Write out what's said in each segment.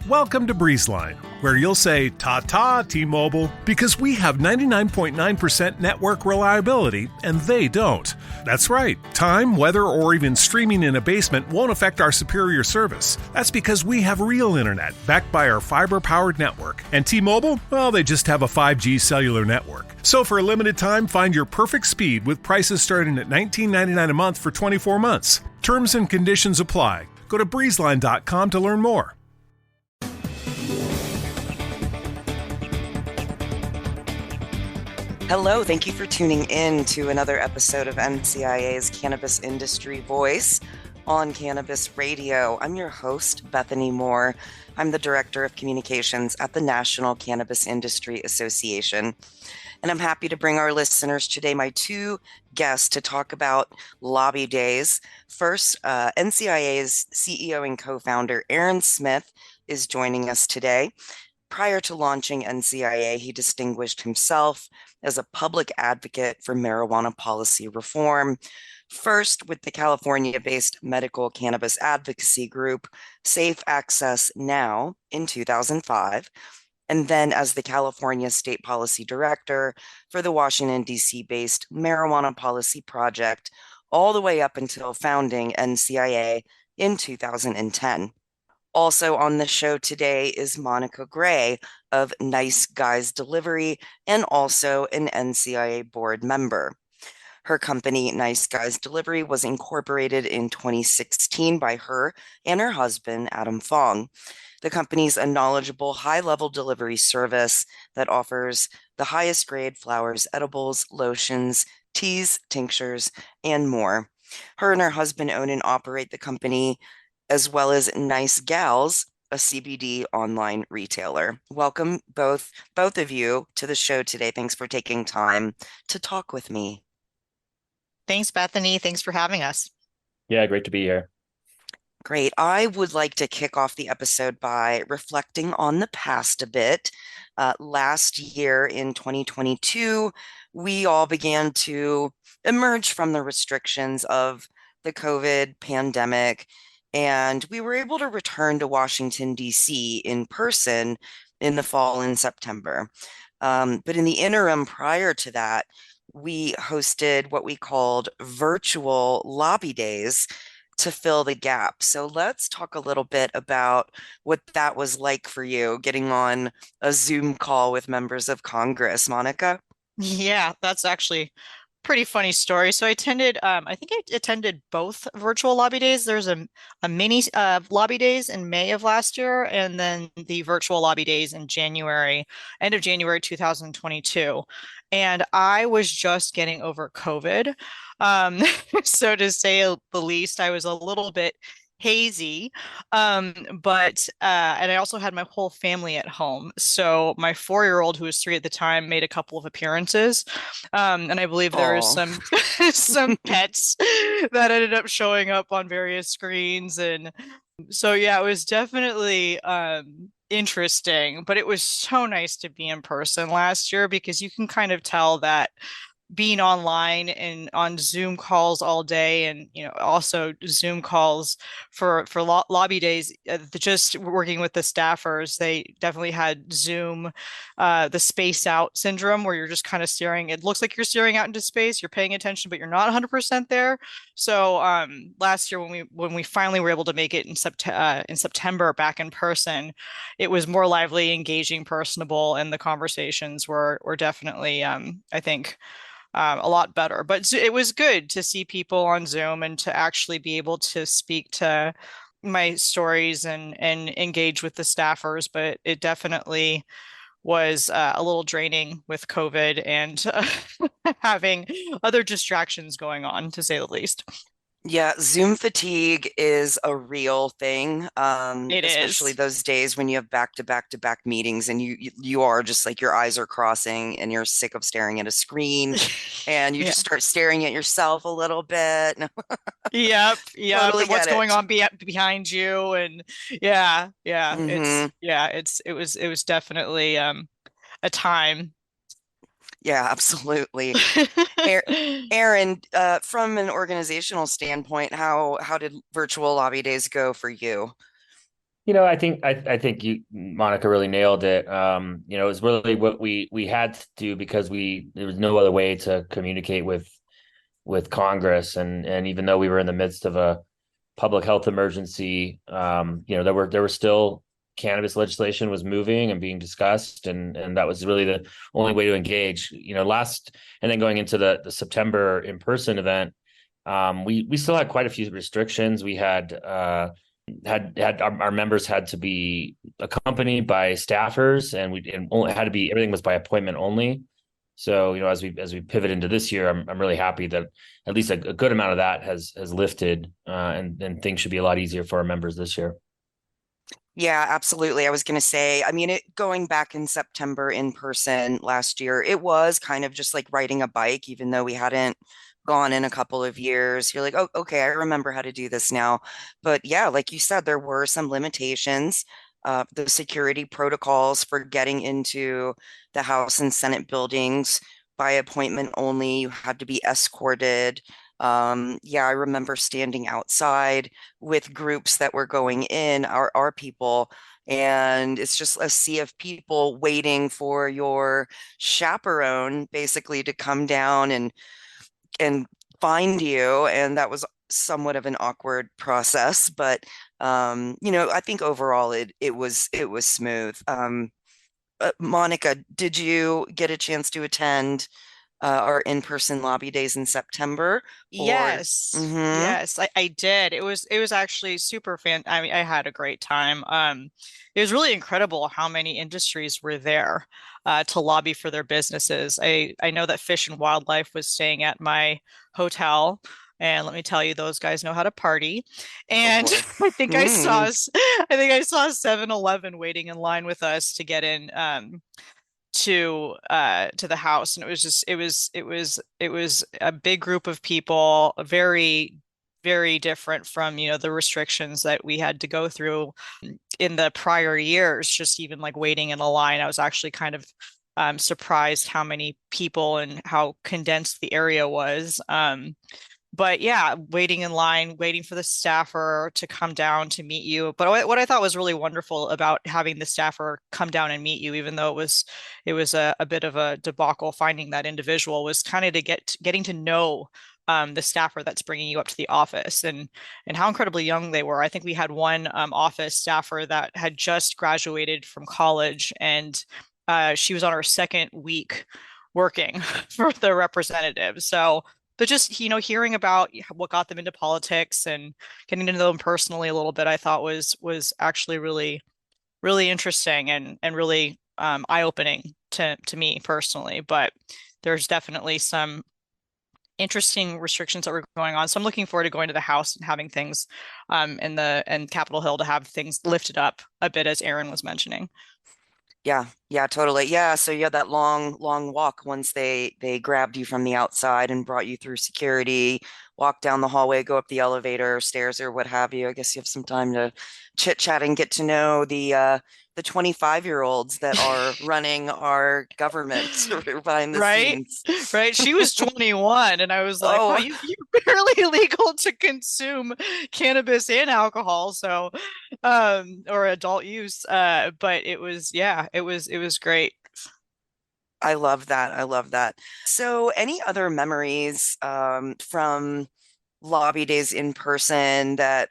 Welcome to BreezeLine, where you'll say ta-ta T-Mobile because we have 99.9% network reliability and they don't. That's right. Time, weather, or even streaming in a basement won't affect our superior service. That's because we have real internet backed by our fiber-powered network. And T-Mobile, well, they just have a 5G cellular network. So for a limited time, find your perfect speed with prices starting at $19.99 a month for 24 months. Terms and conditions apply. Go to breezeline.com to learn more. Hello, thank you for tuning in to another episode of NCIA's Cannabis Industry Voice on Cannabis Radio. I'm your host, Bethany Moore. I'm the Director of Communications at the National Cannabis Industry Association. And I'm happy to bring our listeners today my two guests to talk about lobby days. First, NCIA's CEO and co-founder, Aaron Smith, is joining us today. Prior to launching NCIA, he distinguished himself as a public advocate for marijuana policy reform, first with the California-based medical cannabis advocacy group, Safe Access Now, in 2005, and then as the California State Policy Director for the Washington D.C. based Marijuana Policy Project, all the way up until founding NCIA in 2010. Also on the show today is Monica Gray of Nice Guys Delivery and also an NCIA board member. Her company, Nice Guys Delivery, was incorporated in 2016 by her and her husband, Adam Fong. The company is a knowledgeable, high-level delivery service that offers the highest grade flowers, edibles, lotions, teas, tinctures, and more. Her and her husband own and operate the company, as well as Nice Gals, a CBD online retailer. Welcome both of you to the show today. Thanks for taking time to talk with me. Thanks, Bethany. Thanks for having us. Yeah, great to be here. Great. I would like to kick off the episode by reflecting on the past a bit. Last year in 2022, we all began to emerge from the restrictions of the COVID pandemic, and we were able to return to Washington, D.C. in person in the fall in September. But in the interim prior to that, we hosted what we called virtual lobby days to fill the gap. So let's talk a little bit about what that was like for you, getting on a Zoom call with members of Congress. Monica? Yeah, that's actually pretty funny story. So I think I attended both virtual lobby days. There's a mini lobby days in May of last year, and then the virtual lobby days in end of January 2022. And I was just getting over COVID. Um, so to say the least, I was a little bit hazy. But and I also had my whole family at home. So my 4-year-old, who was 3 at the time, made a couple of appearances. And I believe there was some some pets that ended up showing up on various screens. And so yeah, it was definitely interesting, but it was so nice to be in person last year because you can kind of tell that being online and on Zoom calls all day, and also Zoom calls for lobby days, just working with the staffers, they definitely had Zoom, the space out syndrome, where you're just kind of staring. It looks like you're staring out into space. You're paying attention, but you're not 100% there. So last year when we finally were able to make it in September back in person, it was more lively, engaging, personable, and the conversations were definitely I think a lot better. But it was good to see people on Zoom and to actually be able to speak to my stories and engage with the staffers. But it definitely was a little draining with COVID and having other distractions going on, to say the least. Yeah, Zoom fatigue is a real thing, Especially those days when you have back-to-back meetings and you are just like your eyes are crossing and you're sick of staring at a screen and you just start staring at yourself a little bit. Yep. Totally what's going on behind you, and Mm-hmm. it was definitely a time. Yeah, absolutely. Aaron, from an organizational standpoint, how did virtual lobby days go for you? I think you, Monica, really nailed it. It was really what we had to do because there was no other way to communicate with Congress, and even though we were in the midst of a public health emergency, there were still cannabis legislation was moving and being discussed, and that was really the only way to engage. And then going into the September in person event, we still had quite a few restrictions. We had our members had to be accompanied by staffers, and only had to be everything was by appointment only. So as we pivot into this year, I'm really happy that at least a good amount of that has lifted, and things should be a lot easier for our members this year. Yeah, absolutely. I was going to say, I mean, going back in September in person last year, it was kind of just like riding a bike, even though we hadn't gone in a couple of years. You're like, oh, okay, I remember how to do this now. But yeah, like you said, there were some limitations. The security protocols for getting into the House and Senate buildings by appointment only. You had to be escorted. Yeah, I remember standing outside with groups that were going in, our people, and it's just a sea of people waiting for your chaperone basically to come down and find you. And that was somewhat of an awkward process, but I think overall it was smooth. Monica, did you get a chance to attend our in-person lobby days in September? Or Yes, mhm. yes, I did. It was actually super fan. I mean, I had a great time. It was really incredible how many industries were there to lobby for their businesses. I know that Fish and Wildlife was staying at my hotel, and let me tell you, those guys know how to party. Oh And boy. I Mm. think I saw 7-Eleven waiting in line with us to get in. To the house, and it was a big group of people, very very different from the restrictions that we had to go through in the prior years. Just even like waiting in a line, I was actually kind of surprised how many people and how condensed the area was. But yeah, waiting in line, waiting for the staffer to come down to meet you. But what I thought was really wonderful about having the staffer come down and meet you, even though it was a bit of a debacle finding that individual, was kind of getting to know the staffer that's bringing you up to the office, and how incredibly young they were. I think we had one office staffer that had just graduated from college, and she was on her second week working for the representative. So, but just hearing about what got them into politics and getting to know them personally a little bit, I thought was actually really really interesting and really eye-opening to me personally. But there's definitely some interesting restrictions that were going on, so I'm looking forward to going to the House and having things in Capitol Hill, to have things lifted up a bit, as Aaron was mentioning. Yeah, yeah, totally. Yeah, so you had that long, long walk once they grabbed you from the outside and brought you through security, walk down the hallway, go up the elevator, stairs, or what have you. I guess you have some time to chit chat and get to know the 25-year-olds that are running our government behind the Right? scenes. Right. She was 21, and I was like, wow, Oh, you're barely legal to consume cannabis and alcohol, so or adult use. But it was great. I love that. I love that. So, any other memories from lobby days in person that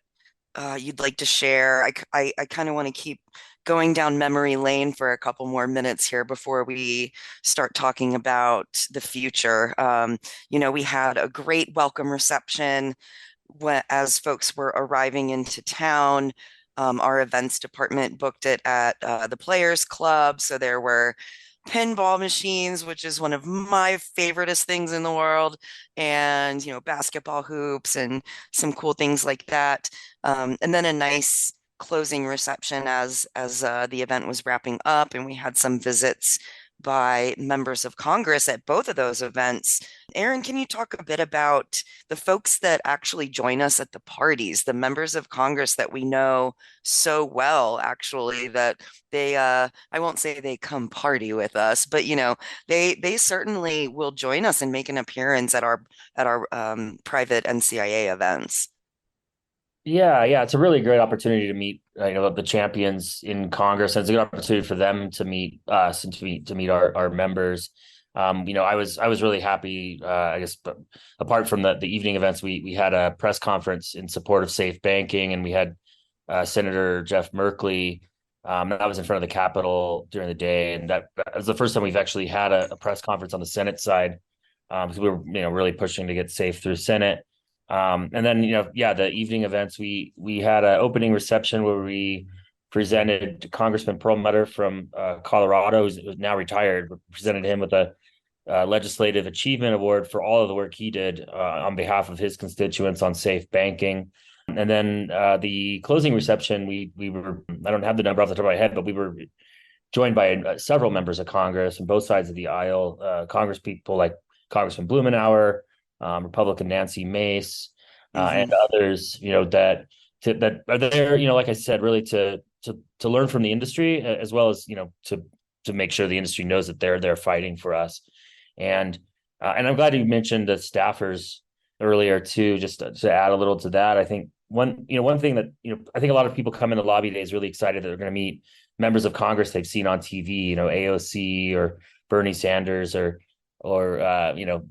you'd like to share? I kind of want to keep going down memory lane for a couple more minutes here before we start talking about the future. We had a great welcome reception as folks were arriving into town. Our events department booked it at the Players Club, so there were pinball machines, which is one of my favoriteest things in the world, and basketball hoops and some cool things like that. And then a nice closing reception as the event was wrapping up, and we had some visits by members of Congress at both of those events. Aaron, can you talk a bit about the folks that actually join us at the parties, the members of Congress that we know so well, actually, that I won't say they come party with us, but they certainly will join us and make an appearance at our private NCIA events. Yeah, it's a really great opportunity to meet the champions in Congress, and it's a good opportunity for them to meet us and to meet our members. I was really happy. I guess, but apart from the evening events, we had a press conference in support of safe banking, and we had Senator Jeff Merkley. That was in front of the Capitol during the day, and that was the first time we've actually had a press conference on the Senate side, because we were really pushing to get safe through Senate. And then the evening events, we had an opening reception where we presented Congressman Perlmutter from Colorado, who's now retired. We presented him with a Legislative Achievement Award for all of the work he did on behalf of his constituents on safe banking. And then the closing reception, we were, I don't have the number off the top of my head, but we were joined by several members of Congress on both sides of the aisle, Congress people like Congressman Blumenauer, Republican Nancy Mace, and others, that are there, like I said, really to learn from the industry, as well as, to make sure the industry knows that they're fighting for us. And I'm glad you mentioned the staffers earlier too, just to add a little to that. I think one thing that, I think a lot of people come into lobby days really excited that they're going to meet members of Congress they've seen on TV, AOC or Bernie Sanders or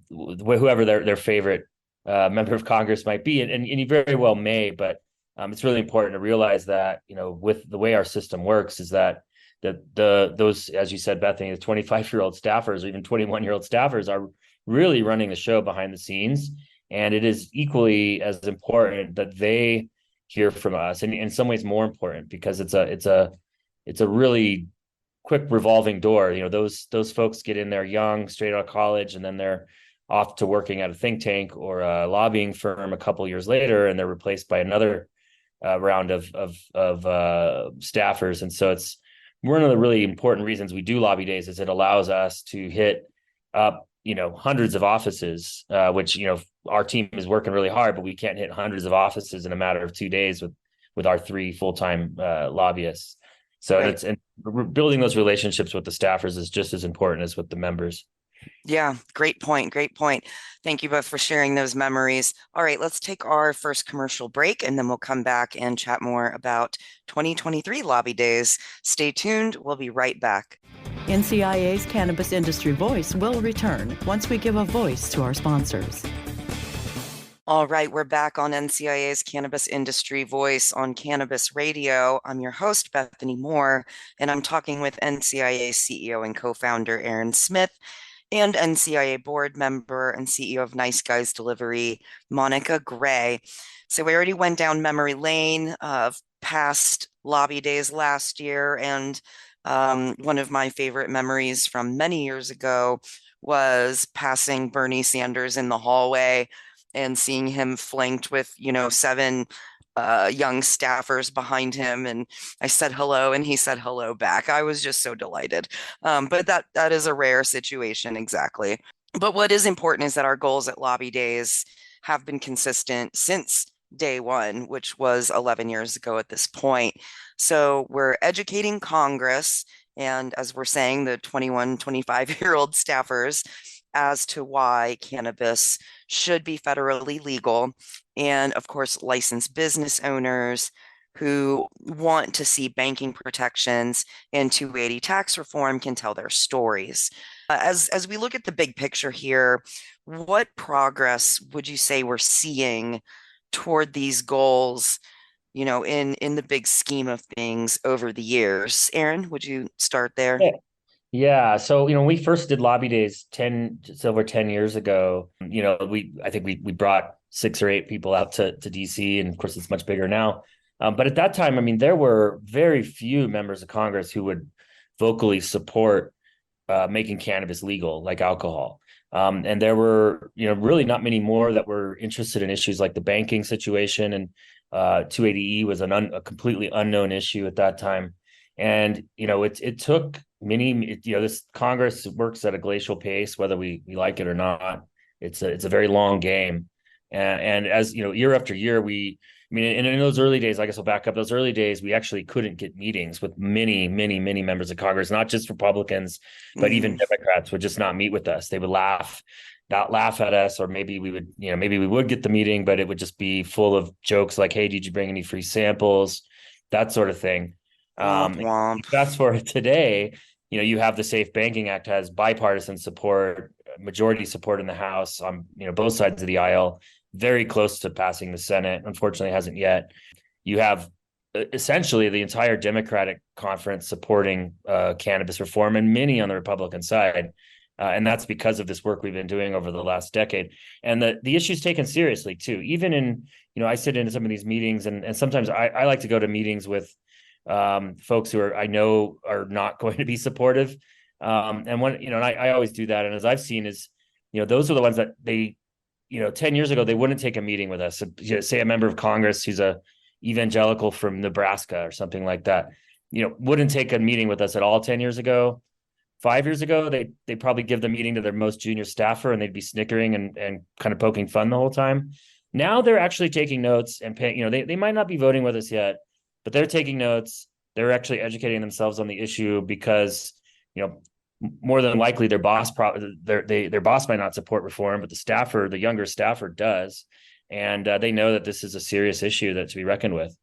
whoever their favorite member of Congress might be. And you very well may, but it's really important to realize that, with the way our system works is that those, as you said, Bethany, the 25-year-old staffers or even 21-year-old staffers are really running the show behind the scenes. And it is equally as important that they hear from us, and in some ways more important, because it's a really quick revolving door. Those folks get in there young, straight out of college, and then they're off to working at a think tank or a lobbying firm a couple years later, and they're replaced by another round of staffers. And so it's one of the really important reasons we do lobby days is it allows us to hit up hundreds of offices, which our team is working really hard, but we can't hit hundreds of offices in a matter of 2 days with our 3 full-time lobbyists. So right. and building those relationships with the staffers is just as important as with the members. Yeah, great point. Great point. Thank you both for sharing those memories. All right, let's take our first commercial break, and then we'll come back and chat more about 2023 lobby days. Stay tuned. We'll be right back. NCIA's Cannabis Industry Voice will return once we give a voice to our sponsors. All right, we're back on NCIA's Cannabis Industry Voice on Cannabis Radio. I'm your host, Bethany Moore, and I'm talking with NCIA CEO and co-founder Aaron Smith and NCIA board member and CEO of Nice Guys Delivery, Monica Gray. So we already went down memory lane of past lobby days last year, and one of my favorite memories from many years ago was passing Bernie Sanders in the hallway and seeing him flanked with, 7 young staffers behind him. And I said hello, and he said hello back. I was just so delighted. But that is a rare situation, exactly. But what is important is that our goals at lobby days have been consistent since day one, which was 11 years ago at this point. So we're educating Congress, and as we're saying, the 21, 25-year-old staffers, as to why cannabis should be federally legal. And of course, licensed business owners who want to see banking protections and 280 tax reform can tell their stories. As we look at the big picture here, what progress would you say we're seeing toward these goals, in the big scheme of things over the years? Aaron, would you start there? Yeah. So, when we first did lobby days over 10 years ago, I think we brought 6 or 8 people out to DC, and of course it's much bigger now. But at that time, there were very few members of Congress who would vocally support making cannabis legal like alcohol. And there were, really not many more that were interested in issues like the banking situation, and 280E was a completely unknown issue at that time. And, it took this Congress works at a glacial pace, whether we like it or not. It's a very long game. And as, year after year, and in those early days, I guess I'll back up. Those early days, we actually couldn't get meetings with many, many, many members of Congress, not just Republicans, but even Democrats would just not meet with us. They would not laugh at us, or maybe we would get the meeting, but it would just be full of jokes like, hey, did you bring any free samples? that sort of thing. Womp womp. Fast forward today, you have the Safe Banking Act has bipartisan support, majority support in the House on both sides of the aisle, very close to passing the Senate. Unfortunately, hasn't yet. You have essentially the entire Democratic conference supporting cannabis reform, and many on the Republican side. And that's because of this work we've been doing over the last decade. And the issue's taken seriously too. Even in, I sit in some of these meetings, and sometimes I like to go to meetings with folks who I know are not going to be supportive. And when, and I always do that. And as I've seen is, those are the ones that they, 10 years ago, they wouldn't take a meeting with us. So, say a member of Congress who's a evangelical from Nebraska or something like that, wouldn't take a meeting with us at all 10 years ago. 5 years ago, they probably give the meeting to their most junior staffer, and they'd be snickering and kind of poking fun the whole time. Now they're actually taking notes and paying, they might not be voting with us yet, but they're taking notes. They're actually educating themselves on the issue because, more than likely their boss their boss might not support reform, but the younger staffer does. And they know that this is a serious issue that's to be reckoned with.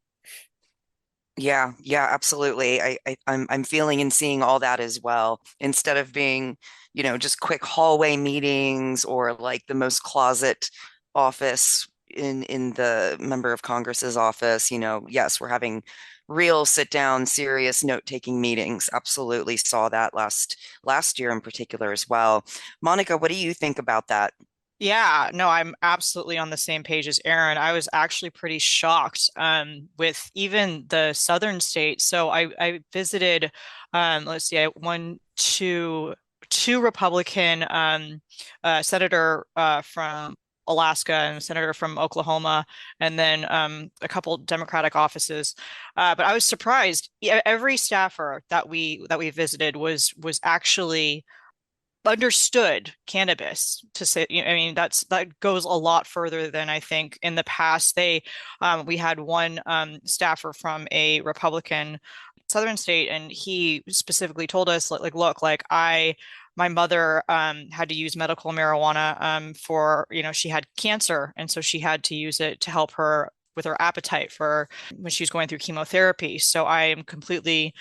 Yeah, absolutely. I'm feeling and seeing all that as well. Instead of being, just quick hallway meetings or like the most closet office in the member of Congress's office, yes, we're having real sit down, serious note-taking meetings. Absolutely saw that last year in particular as well. Monica, what do you think about that? Yeah, no, I'm absolutely on the same page as Aaron. I was actually pretty shocked with even the southern states. So I visited, let's see, I won two Republican senator from Alaska and a senator from Oklahoma, and then a couple Democratic offices. But I was surprised. Every staffer that we visited was actually understood cannabis to say, I mean, that goes a lot further than I think in the past. We had one staffer from a Republican Southern state, and he specifically told us look, my mother had to use medical marijuana for, she had cancer, and so she had to use it to help her with her appetite for when she was going through chemotherapy. So I am completely,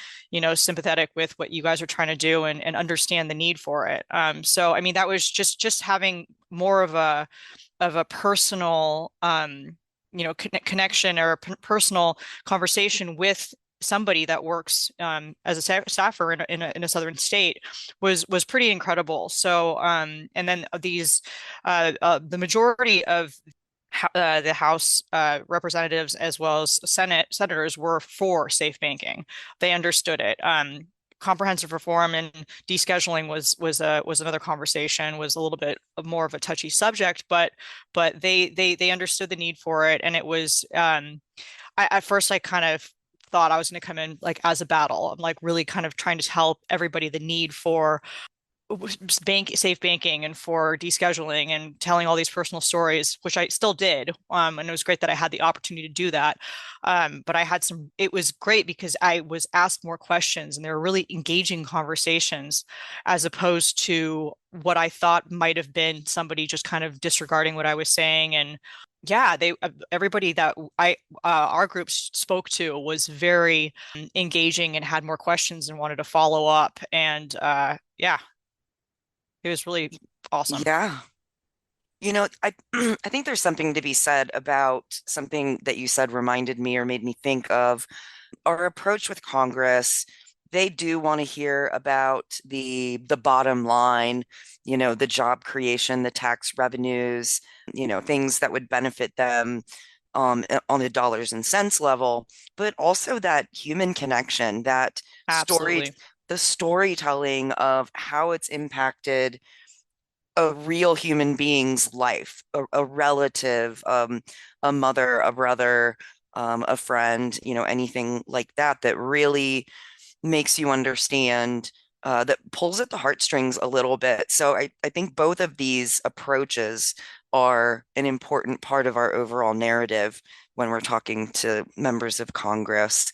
sympathetic with what you guys are trying to do and understand the need for it. So, I mean, that was just having more of a personal, connection or personal conversation with somebody that works as a staffer in a southern state was pretty incredible. So, and then the majority of the House representatives as well as senators were for safe banking. They understood it. Comprehensive reform and descheduling was another conversation, was a little bit more of a touchy subject, but they understood the need for it, and it was at first I kind of thought I was going to come in like as a battle. I'm like really kind of trying to tell everybody the need for safe banking and for descheduling and telling all these personal stories, which I still did. And it was great that I had the opportunity to do that. But it was great because I was asked more questions, and they were really engaging conversations as opposed to what I thought might have been somebody just kind of disregarding what I was saying. And yeah, everybody that our group spoke to was very engaging and had more questions and wanted to follow up. And yeah, it was really awesome. Yeah. I I think there's something to be said about something that you said reminded me or made me think of our approach with Congress. They do want to hear about the bottom line, the job creation, the tax revenues, things that would benefit them on the dollars and cents level, but also that human connection, that Absolutely. the storytelling of how it's impacted a real human being's life, a relative, a mother, a brother, a friend, anything like that, that really makes you understand, that pulls at the heartstrings a little bit. So I think both of these approaches are an important part of our overall narrative when we're talking to members of Congress.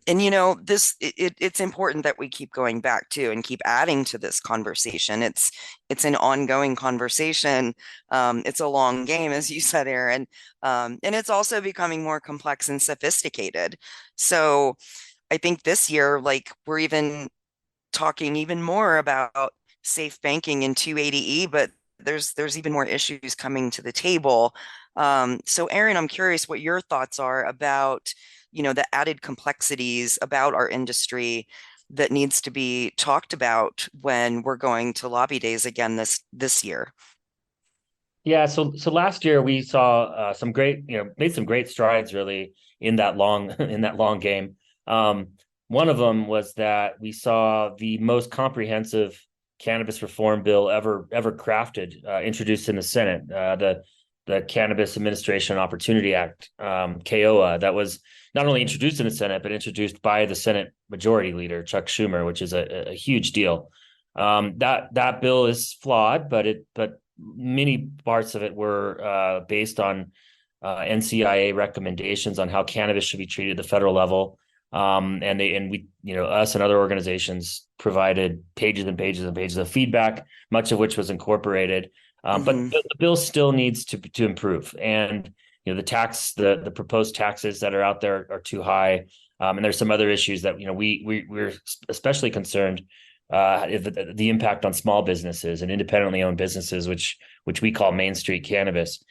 And it's important that we keep going back to and keep adding to this conversation. It's an ongoing conversation. It's a long game, as you said, Aaron. And it's also becoming more complex and sophisticated. So I think this year, like, we're even talking even more about safe banking and 280E, but there's even more issues coming to the table. So Aaron, I'm curious what your thoughts are about, the added complexities about our industry that needs to be talked about when we're going to lobby days again this year. Yeah, so last year we saw some great, made some great strides really in that long in that long game. One of them was that we saw the most comprehensive cannabis reform bill ever crafted, introduced in the Senate, the Cannabis Administration Opportunity Act, KOA, that was not only introduced in the Senate but introduced by the Senate Majority Leader Chuck Schumer, which is a huge deal. That bill is flawed, but many parts of it were based on NCIA recommendations on how cannabis should be treated at the federal level. And we, us and other organizations provided pages and pages and pages of feedback, much of which was incorporated. But the bill still needs to improve. And, the proposed taxes that are out there are too high. And there's some other issues that, we're especially concerned the impact on small businesses and independently owned businesses, which we call Main Street cannabis.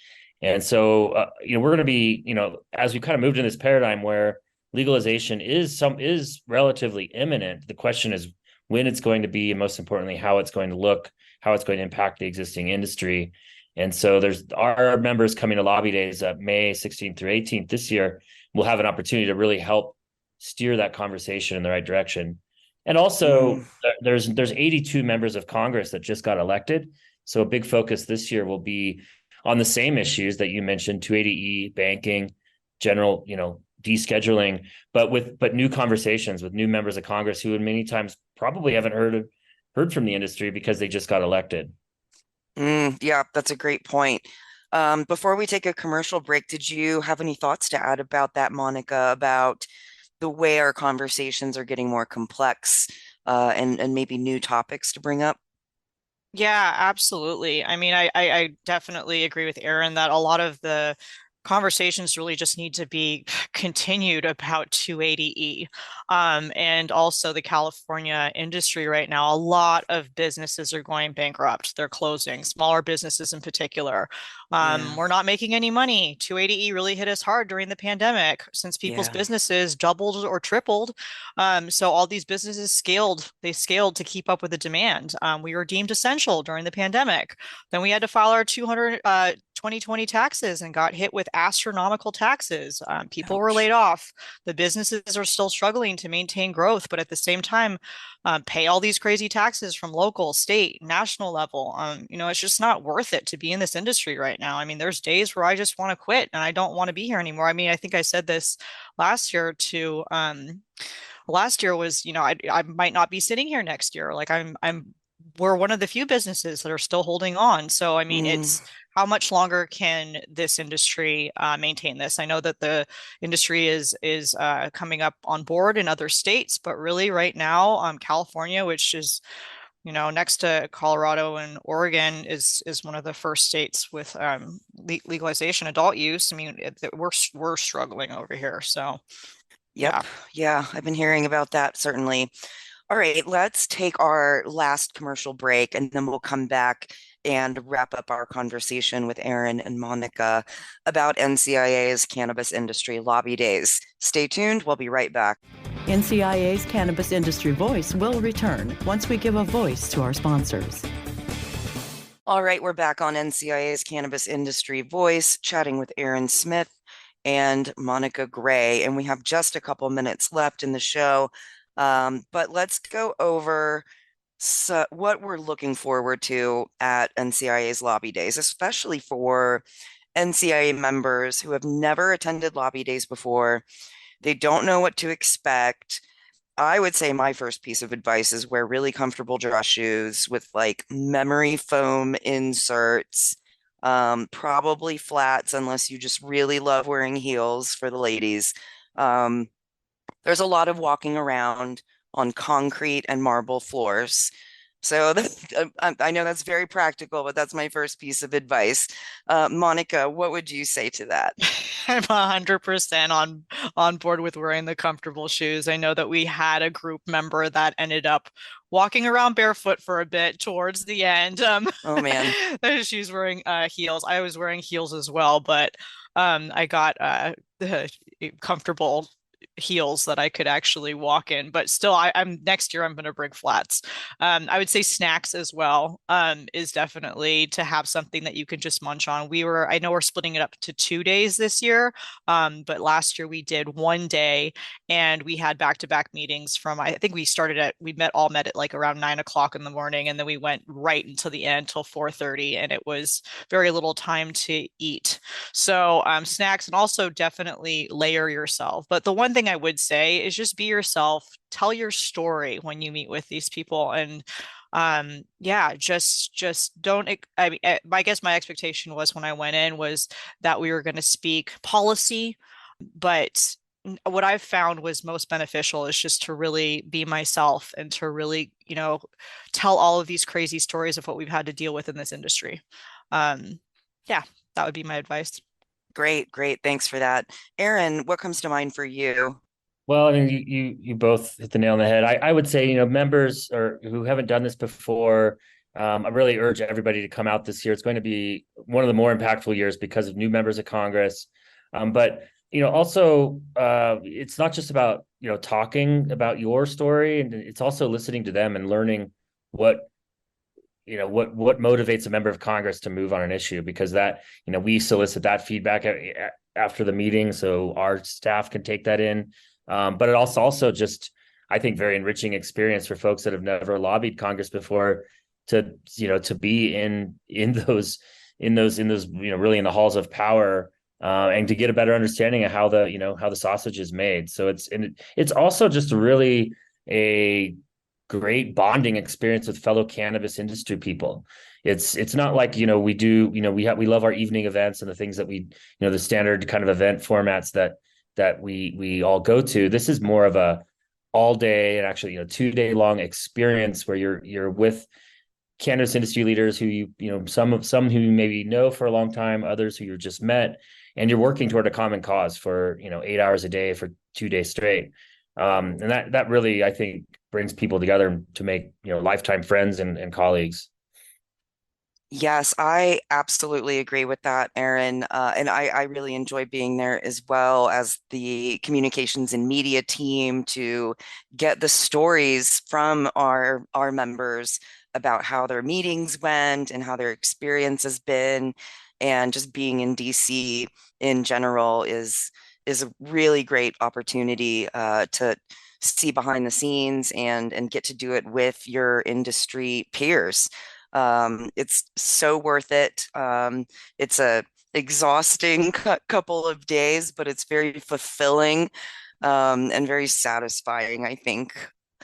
And so, we're going to be, as we kind of moved in this paradigm where legalization is relatively imminent, the question is when it's going to be, and most importantly, how it's going to look, how it's going to impact the existing industry. And so there's our members coming to lobby days May 16th through 18th this year will have an opportunity to really help steer that conversation in the right direction. And also, there's 82 members of Congress that just got elected. So a big focus this year will be on the same issues that you mentioned, 280E, banking, general, descheduling, but new conversations with new members of Congress who many times probably haven't heard from the industry because they just got elected. Yeah, that's a great point. Before we take a commercial break, did you have any thoughts to add about that, Monica, about the way our conversations are getting more complex, and maybe new topics to bring up? Yeah, absolutely. I mean, I definitely agree with Aaron that a lot of the conversations really just need to be continued about 280E. And also the California industry right now, a lot of businesses are going bankrupt. They're closing, smaller businesses in particular. We're not making any money. 280E really hit us hard during the pandemic since people's businesses doubled or tripled. So all these businesses they scaled to keep up with the demand. We were deemed essential during the pandemic. Then we had to file our 2020 taxes and got hit with astronomical taxes. People were laid off. The businesses are still struggling to maintain growth, but at the same time, pay all these crazy taxes from local, state, national level. It's just not worth it to be in this industry right now. I mean, there's days where I just want to quit and I don't want to be here anymore. I mean, I think I said this last year to last year was, I might not be sitting here next year. Like we're one of the few businesses that are still holding on. So, I mean, it's how much longer can this industry maintain this? I know that the industry is coming up on board in other states, but really right now, California, which is, next to Colorado and Oregon, is one of the first states with legalization adult use. I mean, we're struggling over here. So, yeah, I've been hearing about that, certainly. All right, let's take our last commercial break and then we'll come back and wrap up our conversation with Aaron and Monica about NCIA's Cannabis Industry Lobby Days. Stay tuned, we'll be right back. NCIA's Cannabis Industry Voice will return once we give a voice to our sponsors. All right, we're back on NCIA's Cannabis Industry Voice, chatting with Aaron Smith and Monica Gray, and we have just a couple minutes left in the show. But let's go over what we're looking forward to at NCIA's Lobby Days, especially for NCIA members who have never attended Lobby Days before. They don't know what to expect. I would say my first piece of advice is wear really comfortable dress shoes with like memory foam inserts, probably flats unless you just really love wearing heels for the ladies. there's a lot of walking around on concrete and marble floors. So I know that's very practical, but that's my first piece of advice. Monica, what would you say to that? I'm 100% on board with wearing the comfortable shoes. I know that we had a group member that ended up walking around barefoot for a bit towards the end. Oh man. She's wearing heels. I was wearing heels as well, but I got the comfortable heels that I could actually walk in. But still, I'm next year I'm going to bring flats. I would say snacks as well is definitely to have something that you can just munch on. I know we're splitting it up to 2 days this year, but last year we did one day and we had back-to-back meetings from, I think all met at like around 9 o'clock in the morning, and then we went right until the end till 4:30, and it was very little time to eat. So snacks, and also definitely layer yourself. But the one thing I would say is just be yourself, tell your story when you meet with these people, and yeah, just don't. I mean, I guess my expectation was when I went in was that we were going to speak policy, but what I've found was most beneficial is just to really be myself and to really, tell all of these crazy stories of what we've had to deal with in this industry. Yeah, that would be my advice. Great, great. Thanks for that. Aaron, what comes to mind for you? Well, I mean, you both hit the nail on the head. I would say, members or who haven't done this before, I really urge everybody to come out this year. It's going to be one of the more impactful years because of new members of Congress. But also, it's not just about talking about your story, and it's also listening to them and learning what motivates a member of Congress to move on an issue, because that we solicit that feedback after the meeting, so our staff can take that in. But it also just, I think, very enriching experience for folks that have never lobbied Congress before to be in those really in the halls of power, and to get a better understanding of how the sausage is made. So it's also just really a great bonding experience with fellow cannabis industry people. It's not like we love our evening events and the things that the standard kind of event formats that we all go to. This is more of a all day and actually 2 day long experience where you're with cannabis industry leaders who some who you maybe know for a long time, others who you just met, and you're working toward a common cause for 8 hours a day for 2 days straight. And that really, I think, brings people together to make lifetime friends and colleagues. Yes, I absolutely agree with that, Aaron. And I really enjoy being there as well as the communications and media team to get the stories from our members about how their meetings went and how their experience has been. And just being in DC in general is a really great opportunity to see behind the scenes and get to do it with your industry peers. It's so worth it. It's a exhausting couple of days, but it's very fulfilling and very satisfying, I think.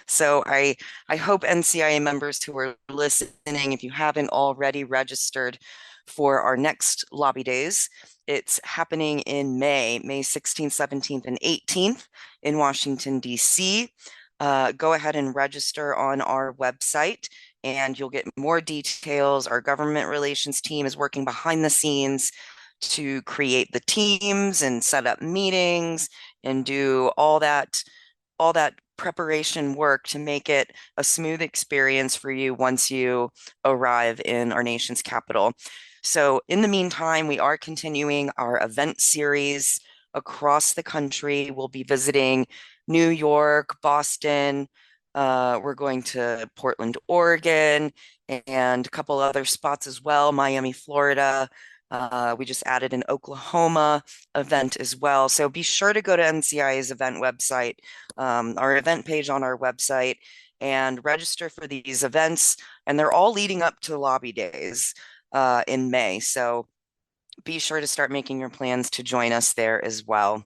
So I hope NCIA members who are listening, if you haven't already registered for our next lobby days, it's happening in May 16th, 17th, and 18th in Washington, D.C. Go ahead and register on our website and you'll get more details. Our government relations team is working behind the scenes to create the teams and set up meetings and do all that preparation work to make it a smooth experience for you once you arrive in our nation's capital. So in the meantime, we are continuing our event series across the country. We'll be visiting New York, Boston. We're going to Portland, Oregon, and a couple other spots as well, Miami, Florida. We just added an Oklahoma event as well. So be sure to go to NCIA's event website, our event page on our website, and register for these events. And they're all leading up to lobby days in May. So be sure to start making your plans to join us there as well.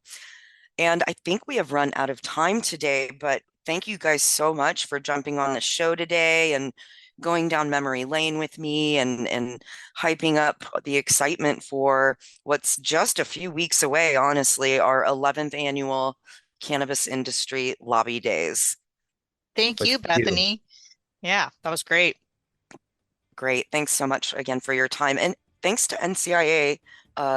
And I think we have run out of time today, but thank you guys so much for jumping on the show today and going down memory lane with me and hyping up the excitement for what's just a few weeks away, honestly, our 11th annual Cannabis Industry Lobby Days. Thank you, Bethany. Yeah, that was great. Great. Thanks so much again for your time. And thanks to NCIA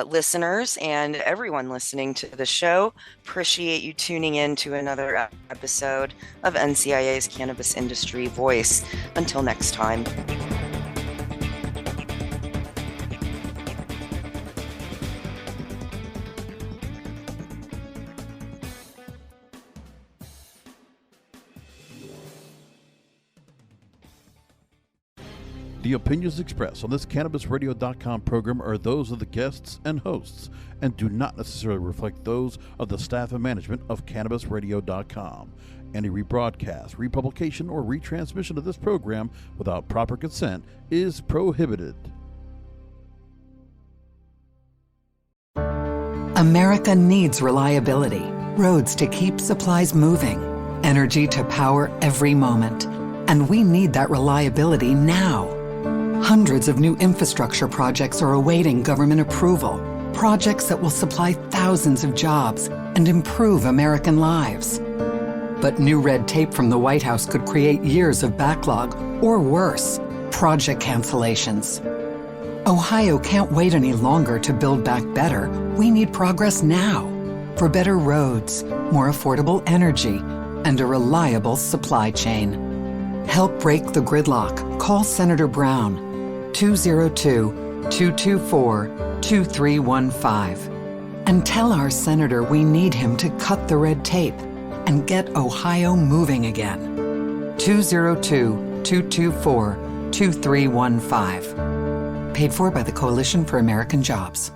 listeners and everyone listening to the show. Appreciate you tuning in to another episode of NCIA's Cannabis Industry Voice. Until next time. The opinions expressed on this CannabisRadio.com program are those of the guests and hosts and do not necessarily reflect those of the staff and management of CannabisRadio.com. Any rebroadcast, republication, or retransmission of this program without proper consent is prohibited. America needs reliability, roads to keep supplies moving, energy to power every moment. And we need that reliability now. Hundreds of new infrastructure projects are awaiting government approval, projects that will supply thousands of jobs and improve American lives. But new red tape from the White House could create years of backlog, or worse, project cancellations. Ohio can't wait any longer to build back better. We need progress now for better roads, more affordable energy, and a reliable supply chain. Help break the gridlock. Call Senator Brown, 202-224-2315. And tell our senator we need him to cut the red tape and get Ohio moving again. 202-224-2315. Paid for by the Coalition for American Jobs.